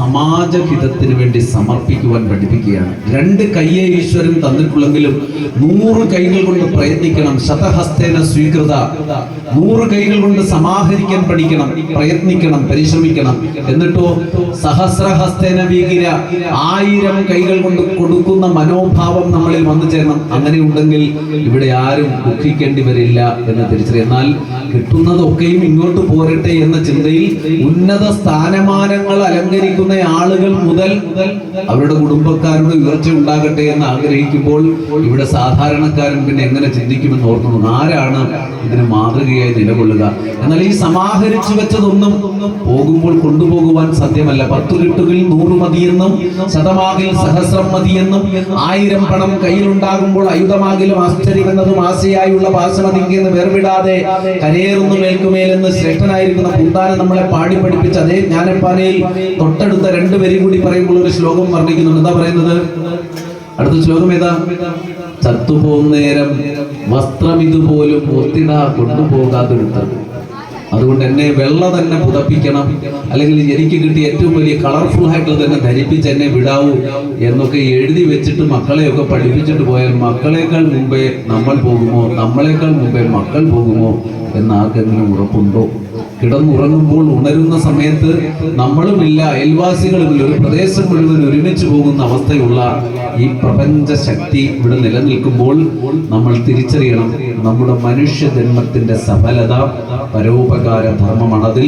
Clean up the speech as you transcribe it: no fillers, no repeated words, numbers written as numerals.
സമാജഹിതത്തിന് വേണ്ടി സമർപ്പിക്കുവാൻ പഠിപ്പിക്കുകയാണ്. 2 കയ്യേ ഈശ്വരൻ തന്നിട്ടുള്ളെങ്കിലും 100 കൈകൾ കൊണ്ട് പ്രയത്നിക്കണം. ശതഹസ്തേന സ്വീകൃത, 100 കൈകൾ കൊണ്ട് സമാഹരിക്കാൻ പഠിക്കണം, പ്രയത്നിക്കണം, പരിശ്രമിക്കണം. എന്നിട്ടോ സഹസ്രഹസ്തേന വീകിര, 1000 കൈകൾ കൊണ്ട് കൊടുക്കുന്ന മനോഭാവം നമ്മളിൽ വന്നു ചേരണം. അങ്ങനെ ഉണ്ടെങ്കിൽ ഇവിടെ ആരും ദുഃഖിക്കേണ്ടി വരില്ല എന്ന് തിരിച്ചറിയാം. എന്നാൽ കിട്ടുന്നതൊക്കെയും ഇങ്ങോട്ട് പോരട്ടെ എന്ന ചിന്തയിൽ ഉന്നത സ്ഥാനമാനങ്ങൾ അലങ്കരിക്കുന്ന ആളുകൾ മുതൽ അവരുടെ കുടുംബക്കാരുടെ ഉയർച്ച ഉണ്ടാകട്ടെ എന്ന് ആഗ്രഹിക്കുമ്പോൾ ഇവിടെ സാധാരണക്കാരൻ പിന്നെ എങ്ങനെ ചിന്തിക്കുമെന്ന് ഓർക്കുന്നു. ആരാണ് ഇതിന് മാതൃകയായി നിലകൊള്ളുക? എന്നാൽ ഈ സമാഹരിച്ചു വെച്ചതൊന്നും പോകുമ്പോൾ കൊണ്ടുപോകുവാൻ സാധ്യമല്ല. 10 കിട്ടുകിൽ 100 മതിയെന്നും, ശതമാകിൽ സഹസ്രം മതിയെന്നും, 1000 പണം കയ്യിലുണ്ടാകുമ്പോൾ ആയുധമാകിലും ആശ്ചര്യമെന്നതും ആശയായുള്ള പാശമതിങ്കെന്ന് വേർവിടാതെ കരയേറുന്നു മേൽക്കുമേലെന്ന് ശ്രേഷ്ഠനായിരിക്കുന്ന പുന്താനം നമ്മളെ പാടി പഠിപ്പിച്ച അതേ ജ്ഞാനപ്പാനയിൽ തൊട്ടടുത്ത 2 വരി കൂടി പറയുമ്പോൾ ഒരു ശ്ലോകം വർണ്ണിക്കുന്നുണ്ട്. എന്താ പറയുന്നത്? അടുത്ത ശ്ലോകം ഏതാ? ചത്തുപോകുന്നേരം വസ്ത്രം ഇതുപോലും ഒത്തിടാ കൊണ്ടുപോകാതൊരുത്തത്. അതുകൊണ്ട് എന്നെ വെള്ള തന്നെ പുതപ്പിക്കണം, അല്ലെങ്കിൽ എനിക്ക് കിട്ടിയ ഏറ്റവും വലിയ കളർഫുൾ ആയിട്ടുള്ള തന്നെ ധരിപ്പിച്ച് എന്നെ വിടാവൂ എന്നൊക്കെ എഴുതി വെച്ചിട്ട് മക്കളെയൊക്കെ പഠിപ്പിച്ചിട്ട് പോയാൽ മക്കളെക്കാൾ മുമ്പേ നമ്മൾ പോകുമോ, നമ്മളെക്കാൾ മുമ്പേ മക്കൾ പോകുമോ എന്ന് ആർക്കെങ്കിലും ഉറപ്പുണ്ടോ? കിടന്നുറങ്ങുമ്പോൾ ഉണരുന്ന സമയത്ത് നമ്മളുമില്ല, അയൽവാസികളുമില്ല, ഒരു പ്രദേശം മുഴുവൻ ഒരുമിച്ച് പോകുന്ന അവസ്ഥയുള്ള ഈ പ്രപഞ്ച ശക്തി ഇവിടെ നിലനിൽക്കുമ്പോൾ നമ്മൾ തിരിച്ചറിയണം, നമ്മുടെ മനുഷ്യ ജന്മത്തിന്റെ സഫലത പരോപകാര ധർമ്മമാണ്. അതിൽ